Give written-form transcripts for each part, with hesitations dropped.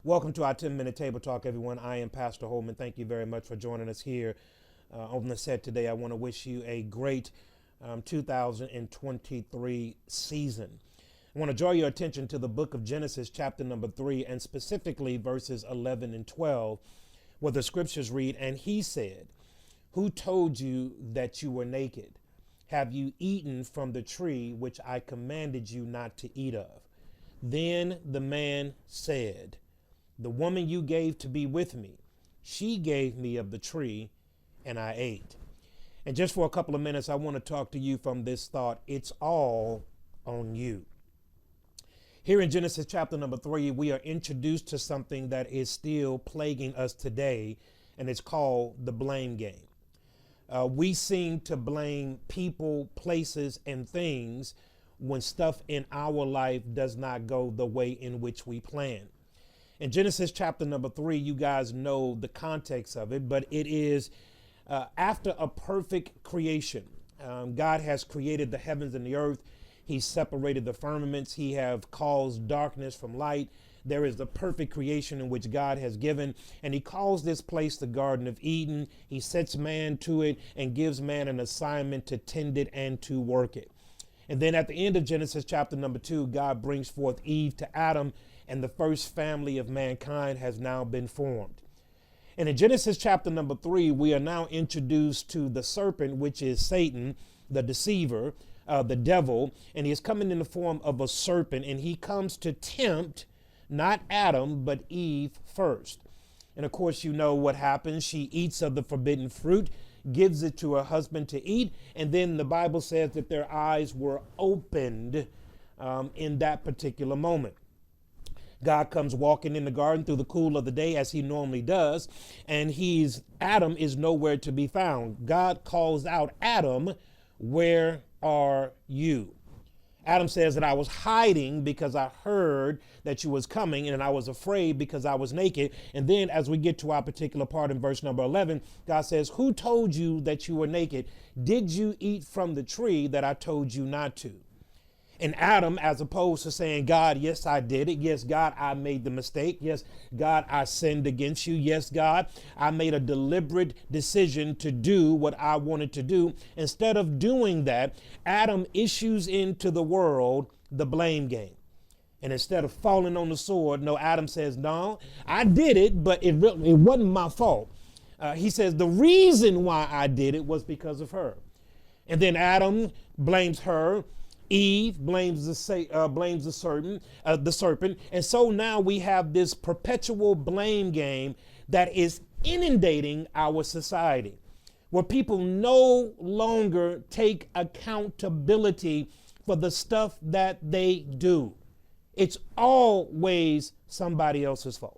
Welcome to our 10-minute table talk, everyone. I am Pastor Holman. Thank you very much for joining us here on the set today. I want to wish you a great 2023 season. I want to draw your attention to the book of Genesis, chapter number 3, and specifically verses 11 and 12, where the scriptures read, "And he said, who told you that you were naked? Have you eaten from the tree which I commanded you not to eat of?" Then the man said, "The woman you gave to be with me, she gave me of the tree, and I ate." And just for a couple of minutes, I want to talk to you from this thought: it's all on you. Here in Genesis chapter number 3, we are introduced to something that is still plaguing us today, and it's called the blame game. We seem to blame people, places, and things when stuff in our life does not go the way in which we plan. In Genesis chapter number 3, you guys know the context of it, but it is after a perfect creation. God has created the heavens and the earth. He separated the firmaments. He have caused darkness from light. There is the perfect creation in which God has given, and he calls this place the Garden of Eden. He sets man to it and gives man an assignment to tend it and to work it. And then at the end of Genesis chapter number 2, God brings forth Eve to Adam, and the first family of mankind has now been formed. And in Genesis chapter number 3, we are now introduced to the serpent, which is Satan, the deceiver, the devil, and he is coming in the form of a serpent, and he comes to tempt not Adam, but Eve first. And of course, you know what happens. She eats of the forbidden fruit, gives it to her husband to eat, and then the Bible says that their eyes were opened in that particular moment. God comes walking in the garden through the cool of the day as he normally does, and Adam is nowhere to be found. God calls out, "Adam, where are you?" Adam says that I was hiding because I heard that you was coming, and I was afraid because I was naked. And then as we get to our particular part in verse number 11, God says, "Who told you that you were naked? Did you eat from the tree that I told you not to?" And Adam, as opposed to saying, "God, yes, I did it. Yes, God, I made the mistake. Yes, God, I sinned against you. Yes, God, I made a deliberate decision to do what I wanted to do." Instead of doing that, Adam issues into the world the blame game. And instead of falling on the sword, no, Adam says, "No, I did it, but it wasn't my fault." He says, "The reason why I did it was because of her." And then Adam blames her. Eve blames the serpent, and so now we have this perpetual blame game that is inundating our society, where people no longer take accountability for the stuff that they do. It's always somebody else's fault.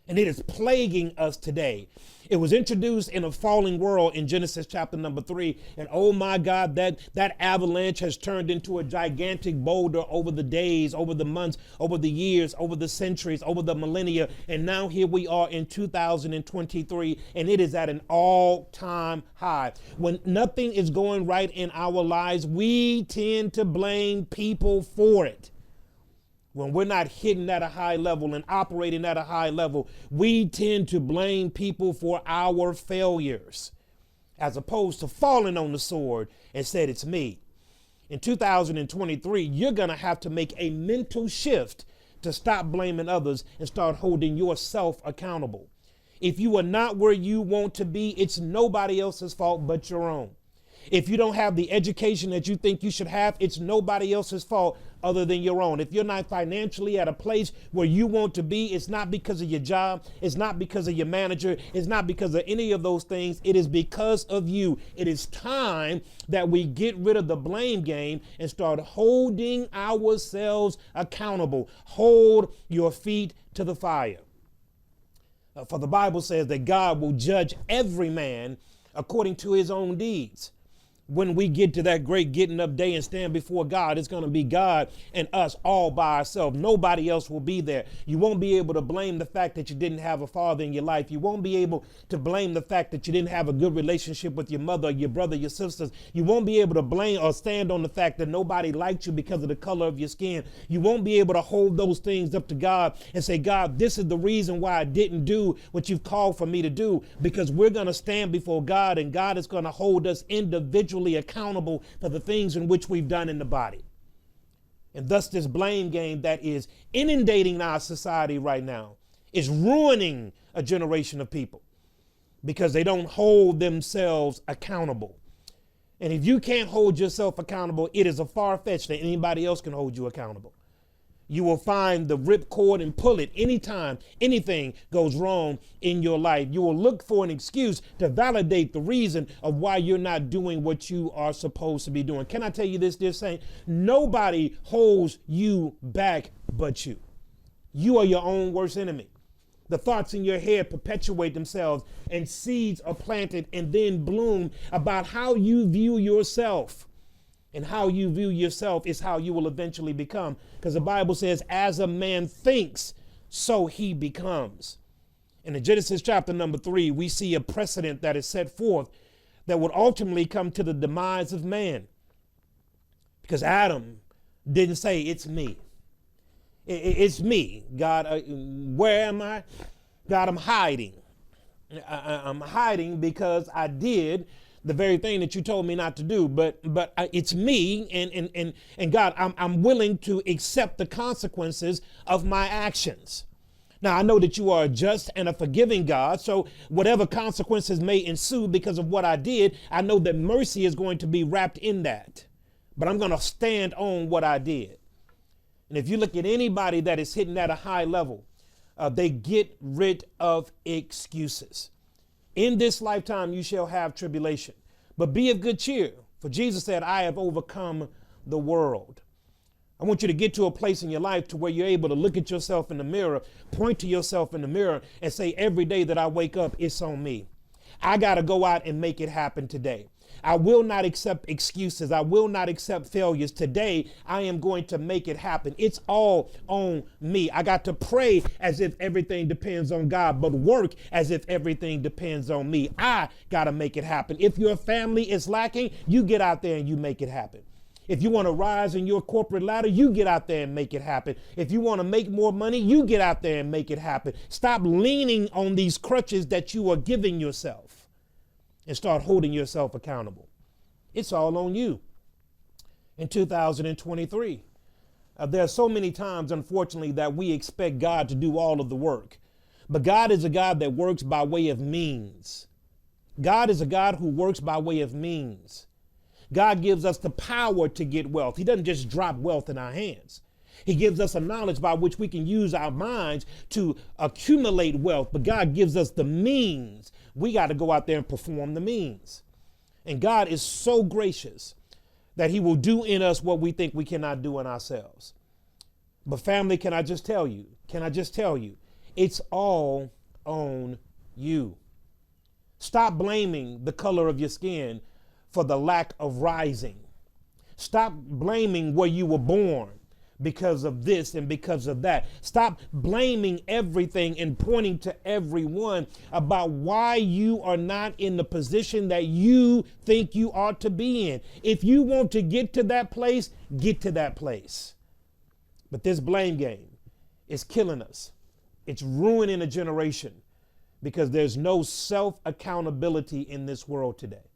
And it is plaguing us today. It was introduced in a falling world in Genesis chapter number 3. And oh my God, that avalanche has turned into a gigantic boulder over the days, over the months, over the years, over the centuries, over the millennia. And now here we are in 2023, and it is at an all-time high. When nothing is going right in our lives, we tend to blame people for it. When we're not hitting at a high level and operating at a high level, we tend to blame people for our failures, as opposed to falling on the sword and said, "It's me." In 2023, you're going to have to make a mental shift to stop blaming others and start holding yourself accountable. If you are not where you want to be, it's nobody else's fault but your own. If you don't have the education that you think you should have, it's nobody else's fault other than your own. If you're not financially at a place where you want to be, it's not because of your job. It's not because of your manager. It's not because of any of those things. It is because of you. It is time that we get rid of the blame game and start holding ourselves accountable. Hold your feet to the fire. For the Bible says that God will judge every man according to his own deeds. When we get to that great getting up day and stand before God, it's going to be God and us all by ourselves. Nobody else will be there. You won't be able to blame the fact that you didn't have a father in your life. You won't be able to blame the fact that you didn't have a good relationship with your mother, your brother, your sisters. You won't be able to blame or stand on the fact that nobody liked you because of the color of your skin. You won't be able to hold those things up to God and say, God, this is the reason why I didn't do what you've called for me to do, because we're going to stand before God and God is going to hold us individually accountable for the things in which we've done in the body. And thus this blame game that is inundating our society right now is ruining a generation of people because they don't hold themselves accountable. And if you can't hold yourself accountable, it is a far-fetched that anybody else can hold you accountable. You will find the ripcord and pull it anytime anything goes wrong in your life. You will look for an excuse to validate the reason of why you're not doing what you are supposed to be doing. Can I tell you this, dear saint? Nobody holds you back but you. You are your own worst enemy. The thoughts in your head perpetuate themselves and seeds are planted and then bloom about how you view yourself. And how you view yourself is how you will eventually become. Because the Bible says, as a man thinks, so he becomes. And in Genesis chapter number 3, we see a precedent that is set forth that would ultimately come to the demise of man. Because Adam didn't say, it's me. It's me. God, where am I? God, I'm hiding. I'm hiding because I did the very thing that you told me not to do, but it's me, and God, I'm willing to accept the consequences of my actions. Now, I know that you are a just and a forgiving God, so whatever consequences may ensue because of what I did, I know that mercy is going to be wrapped in that, but I'm going to stand on what I did. And if you look at anybody that is hitting at a high level, they get rid of excuses. In this lifetime, you shall have tribulation, but be of good cheer. For Jesus said, I have overcome the world. I want you to get to a place in your life to where you're able to look at yourself in the mirror, point to yourself in the mirror and say, every day that I wake up, it's on me. I got to go out and make it happen today. I will not accept excuses. I will not accept failures. Today, I am going to make it happen. It's all on me. I got to pray as if everything depends on God, but work as if everything depends on me. I got to make it happen. If your family is lacking, you get out there and you make it happen. If you want to rise in your corporate ladder, you get out there and make it happen. If you want to make more money, you get out there and make it happen. Stop leaning on these crutches that you are giving yourself and start holding yourself accountable. It's all on you. In 2023, there are so many times, unfortunately, that we expect God to do all of the work. But God is a God that works by way of means. God is a God who works by way of means. God gives us the power to get wealth. He doesn't just drop wealth in our hands. He gives us a knowledge by which we can use our minds to accumulate wealth, but God gives us the means. We got to go out there and perform the means. And God is so gracious that he will do in us what we think we cannot do in ourselves. But family, can I just tell you, it's all on you. Stop blaming the color of your skin for the lack of rising. Stop blaming where you were born because of this and because of that. Stop blaming everything and pointing to everyone about why you are not in the position that you think you ought to be in. If you want to get to that place, get to that place. But this blame game is killing us. It's ruining a generation because there's no self-accountability in this world today.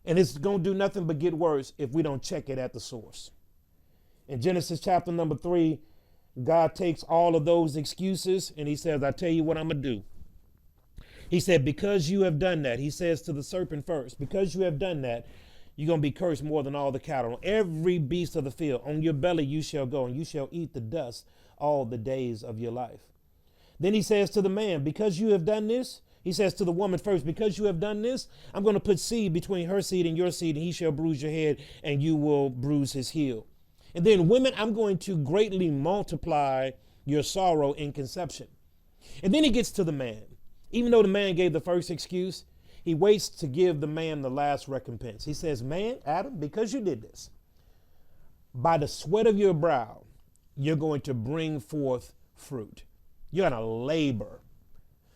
And it's going to do nothing but get worse if we don't check it at the source. In Genesis chapter number 3, God takes all of those excuses and he says, I tell you what I'm going to do. He said, because you have done that, he says to the serpent first, because you have done that, you're going to be cursed more than all the cattle. Every beast of the field, on your belly you shall go, and you shall eat the dust all the days of your life. Then he says to the man, because you have done this, he says to the woman first, because you have done this, I'm going to put seed between her seed and your seed, and he shall bruise your head, and you will bruise his heel. And then women, I'm going to greatly multiply your sorrow in conception. And then he gets to the man. Even though the man gave the first excuse, he waits to give the man the last recompense. He says, man, Adam, because you did this, by the sweat of your brow, you're going to bring forth fruit. You're going to labor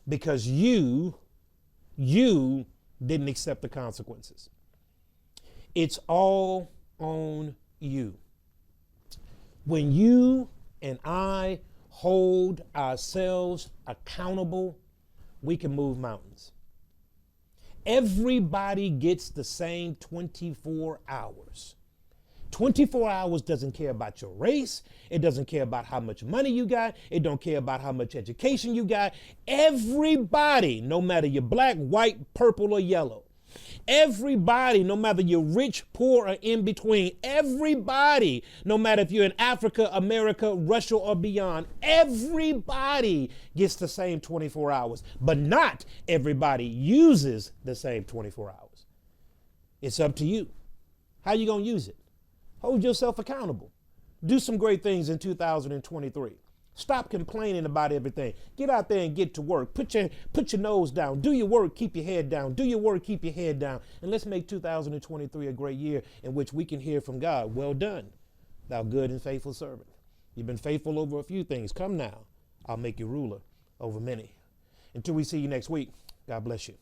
because you didn't accept the consequences. It's all on you. When you and I hold ourselves accountable, we can move mountains. Everybody gets the same 24 hours. 24 hours doesn't care about your race. It doesn't care about how much money you got. It don't care about how much education you got. Everybody, no matter you're black, white, purple, or yellow, everybody, no matter you're rich, poor, or in between, everybody, no matter if you're in Africa, America, Russia, or beyond, everybody gets the same 24 hours, but not everybody uses the same 24 hours. It's up to you. How you going to use it? Hold yourself accountable. Do some great things in 2023. Stop complaining about everything. Get out there and get to work. Put your nose down. Do your work. Keep your head down. Do your work. Keep your head down. And let's make 2023 a great year in which we can hear from God. Well done, thou good and faithful servant. You've been faithful over a few things. Come now. I'll make you ruler over many. Until we see you next week, God bless you.